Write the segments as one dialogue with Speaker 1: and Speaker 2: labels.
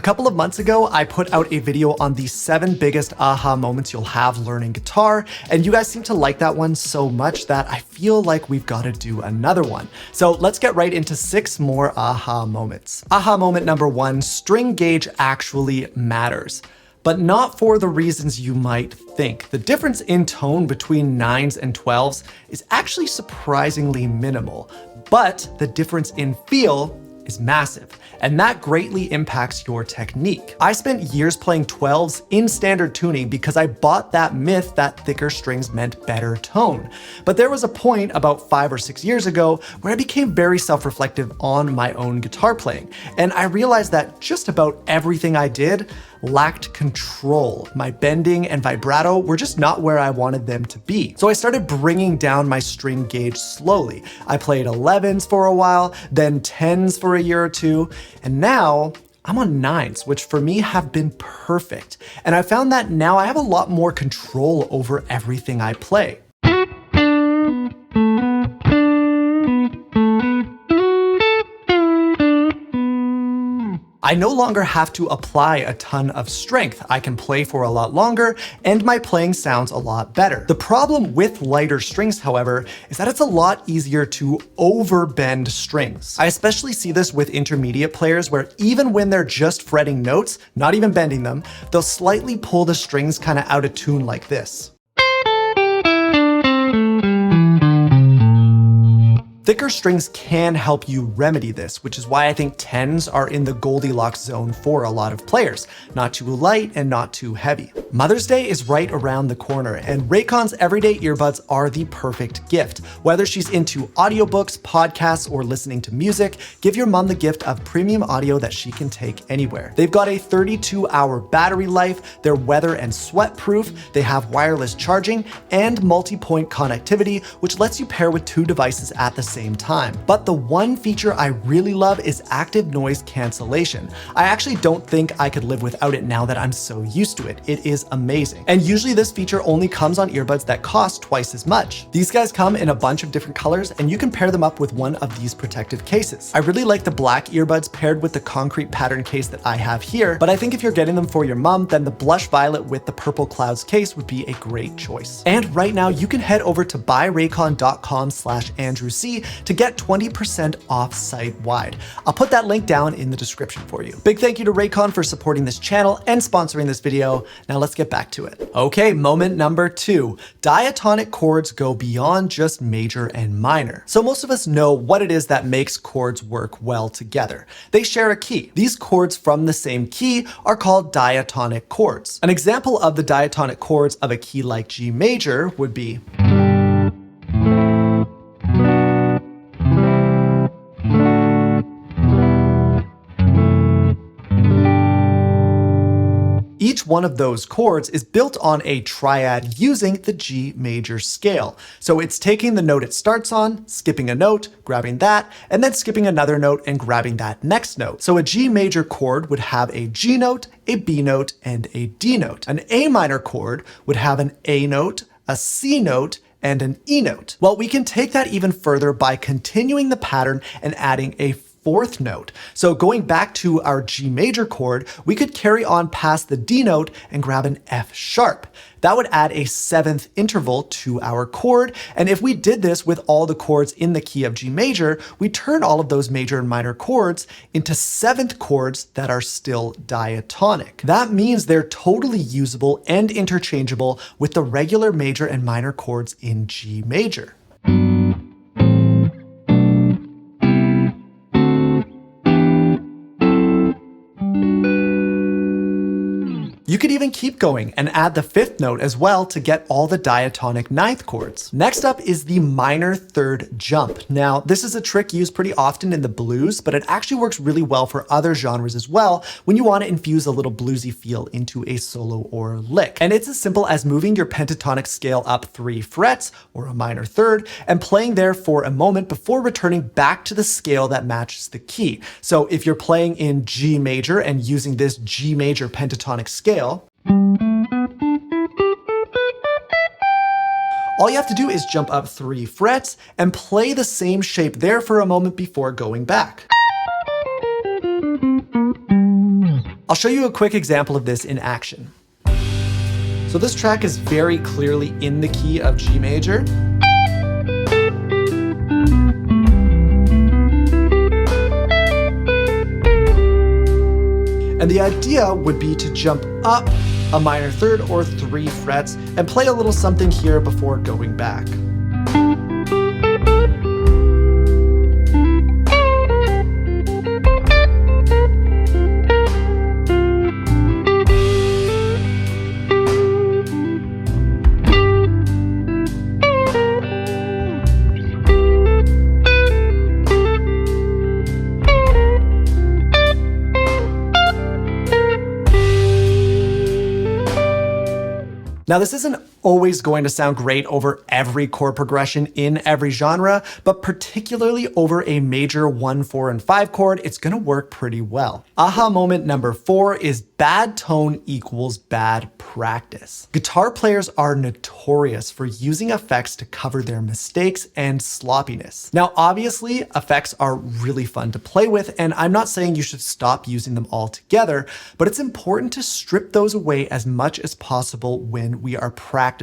Speaker 1: couple of months ago, I put out a video on the 7 biggest aha moments you'll have learning guitar, and you guys seem to like that one so much that I feel like we've got to do another one. So let's get right into 6 more aha moments. Aha moment number 1, string gauge actually matters. But not for the reasons you might think. The difference in tone between 9s and 12s is actually surprisingly minimal, but the difference in feel is massive, and that greatly impacts your technique. I spent years playing 12s in standard tuning because I bought that myth that thicker strings meant better tone. But there was a point about 5 or 6 years ago where I became very self-reflective on my own guitar playing, and I realized that just about everything I did lacked control. My bending and vibrato were just not where I wanted them to be. So I started bringing down my string gauge slowly. I played 11s for a while, then 10s for a year or two, and now I'm on 9s, which for me have been perfect. And I found that now I have a lot more control over everything I play. I no longer have to apply a ton of strength. I can play for a lot longer, and my playing sounds a lot better. The problem with lighter strings, however, is that it's a lot easier to overbend strings. I especially see this with intermediate players where even when they're just fretting notes, not even bending them, they'll slightly pull the strings kind of out of tune like this. Thicker strings can help you remedy this, which is why I think 10s are in the Goldilocks zone for a lot of players. Not too light and not too heavy. Mother's Day is right around the corner, and Raycon's everyday earbuds are the perfect gift. Whether she's into audiobooks, podcasts, or listening to music, give your mom the gift of premium audio that she can take anywhere. They've got a 32-hour battery life, they're weather and sweat proof, they have wireless charging, and multi-point connectivity, which lets you pair with 2 devices at the same time. But the one feature I really love is active noise cancellation. I actually don't think I could live without it now that I'm so used to it. It is amazing. And usually this feature only comes on earbuds that cost twice as much. These guys come in a bunch of different colors, and you can pair them up with one of these protective cases. I really like the black earbuds paired with the concrete pattern case that I have here, but I think if you're getting them for your mom, then the blush violet with the purple clouds case would be a great choice. And right now you can head over to buyraycon.com/AndrewC to get 20% off site-wide. I'll put that link down in the description for you. Big thank you to Raycon for supporting this channel and sponsoring this video. Now let's get back to it. Okay, moment number 2. Diatonic chords go beyond just major and minor. So most of us know what it is that makes chords work well together. They share a key. These chords from the same key are called diatonic chords. An example of the diatonic chords of a key like G major would be each one of those chords is built on a triad using the G major scale. So it's taking the note it starts on, skipping a note, grabbing that, and then skipping another note and grabbing that next note. So a G major chord would have a G note, a B note, and a D note. An A minor chord would have an A note, a C note, and an E note. Well, we can take that even further by continuing the pattern and adding a 4th note. So going back to our G major chord, we could carry on past the D note and grab an F sharp. That would add a 7th interval to our chord. And if we did this with all the chords in the key of G major, we turn all of those major and minor chords into 7th chords that are still diatonic. That means they're totally usable and interchangeable with the regular major and minor chords in G major. You could even keep going and add the 5th note as well to get all the diatonic 9th chords. Next up is the minor 3rd jump. Now, this is a trick used pretty often in the blues, but it actually works really well for other genres as well when you want to infuse a little bluesy feel into a solo or lick. And it's as simple as moving your pentatonic scale up 3 frets, or a minor 3rd, and playing there for a moment before returning back to the scale that matches the key. So if you're playing in G major and using this G major pentatonic scale, all you have to do is jump up 3 frets and play the same shape there for a moment before going back. I'll show you a quick example of this in action. So this track is very clearly in the key of G major. And the idea would be to jump up a minor third or 3 frets and play a little something here before going back. Now, this isn't always going to sound great over every chord progression in every genre, but particularly over a major 1, 4, and 5 chord, it's gonna work pretty well. Aha moment number 4 is bad tone equals bad practice. Guitar players are notorious for using effects to cover their mistakes and sloppiness. Now, obviously, effects are really fun to play with, and I'm not saying you should stop using them altogether, but it's important to strip those away as much as possible when we are practicing.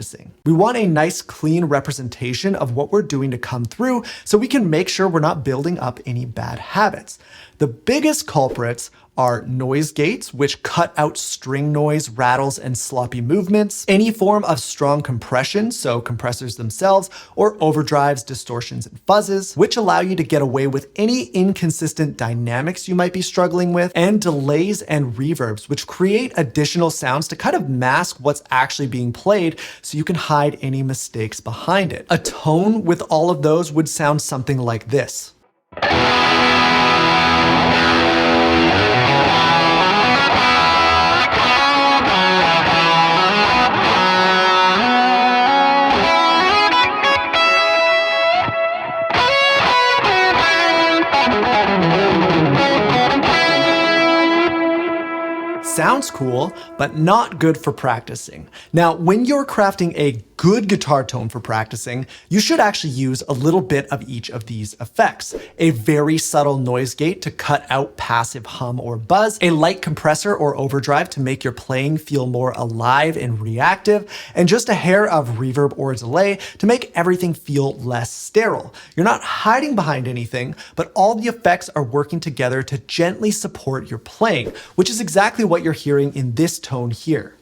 Speaker 1: We want a nice, clean representation of what we're doing to come through so we can make sure we're not building up any bad habits. The biggest culprits are noise gates, which cut out string noise, rattles, and sloppy movements, any form of strong compression, so compressors themselves, or overdrives, distortions, and fuzzes, which allow you to get away with any inconsistent dynamics you might be struggling with, and delays and reverbs, which create additional sounds to kind of mask what's actually being played so you can hide any mistakes behind it. A tone with all of those would sound something like this. Sounds cool, but not good for practicing. Now, when you're crafting a good guitar tone for practicing, you should actually use a little bit of each of these effects. A very subtle noise gate to cut out passive hum or buzz, a light compressor or overdrive to make your playing feel more alive and reactive, and just a hair of reverb or delay to make everything feel less sterile. You're not hiding behind anything, but all the effects are working together to gently support your playing, which is exactly what you're hearing in this tone here.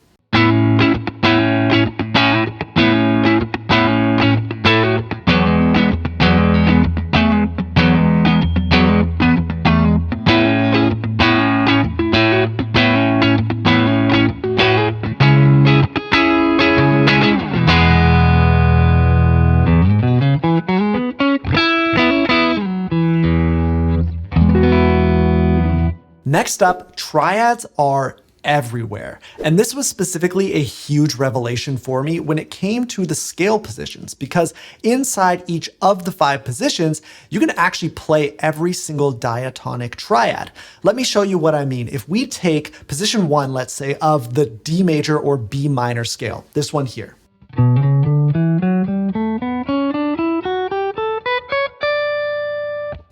Speaker 1: Next up, triads are everywhere. And this was specifically a huge revelation for me when it came to the scale positions, because inside each of the 5 positions, you can actually play every single diatonic triad. Let me show you what I mean. If we take position 1, let's say, of the D major or B minor scale, this one here.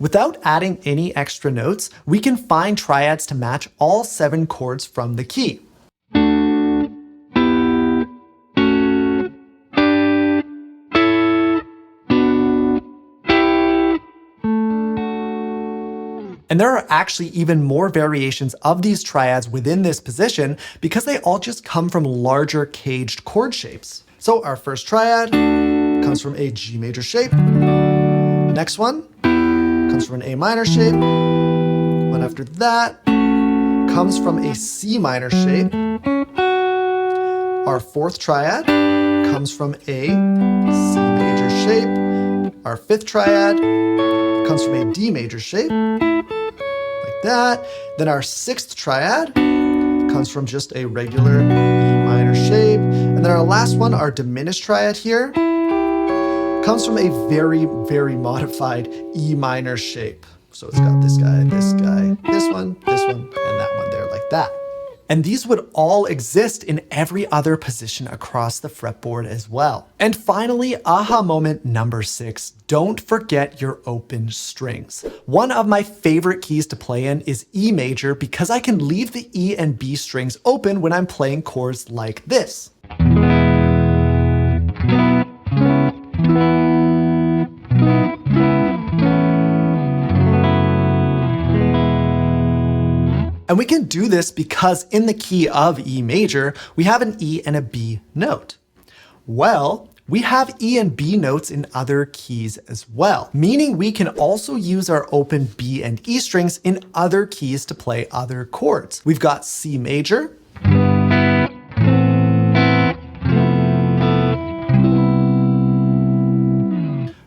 Speaker 1: Without adding any extra notes, we can find triads to match all 7 chords from the key. And there are actually even more variations of these triads within this position because they all just come from larger caged chord shapes. So our first triad comes from a G major shape. Next one comes from an A minor shape. One after that comes from a C minor shape. Our 4th triad comes from a C major shape. Our 5th triad comes from a D major shape, like that. Then our 6th triad comes from just a regular E minor shape. And then our last one, our diminished triad here, comes from a very, very modified E minor shape. So it's got this guy, this one, and that one there like that. And these would all exist in every other position across the fretboard as well. And finally, aha moment number 6, don't forget your open strings. One of my favorite keys to play in is E major because I can leave the E and B strings open when I'm playing chords like this. And we can do this because in the key of E major, we have an E and a B note. Well, we have E and B notes in other keys as well, meaning we can also use our open B and E strings in other keys to play other chords. We've got C major,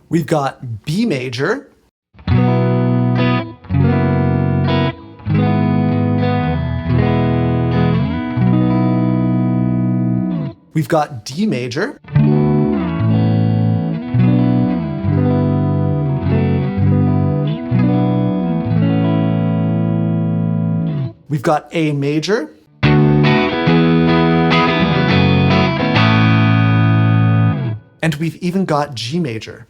Speaker 1: we've got B major, we've got D major, we've got A major, and we've even got G major.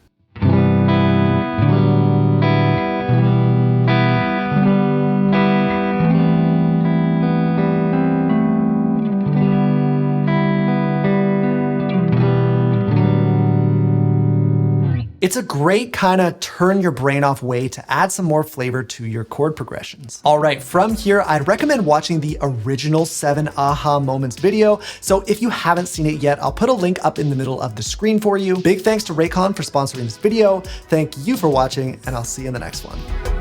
Speaker 1: It's a great kind of turn your brain off way to add some more flavor to your chord progressions. All right, from here, I'd recommend watching the original 7 aha moments video. So if you haven't seen it yet, I'll put a link up in the middle of the screen for you. Big thanks to Raycon for sponsoring this video. Thank you for watching, and I'll see you in the next one.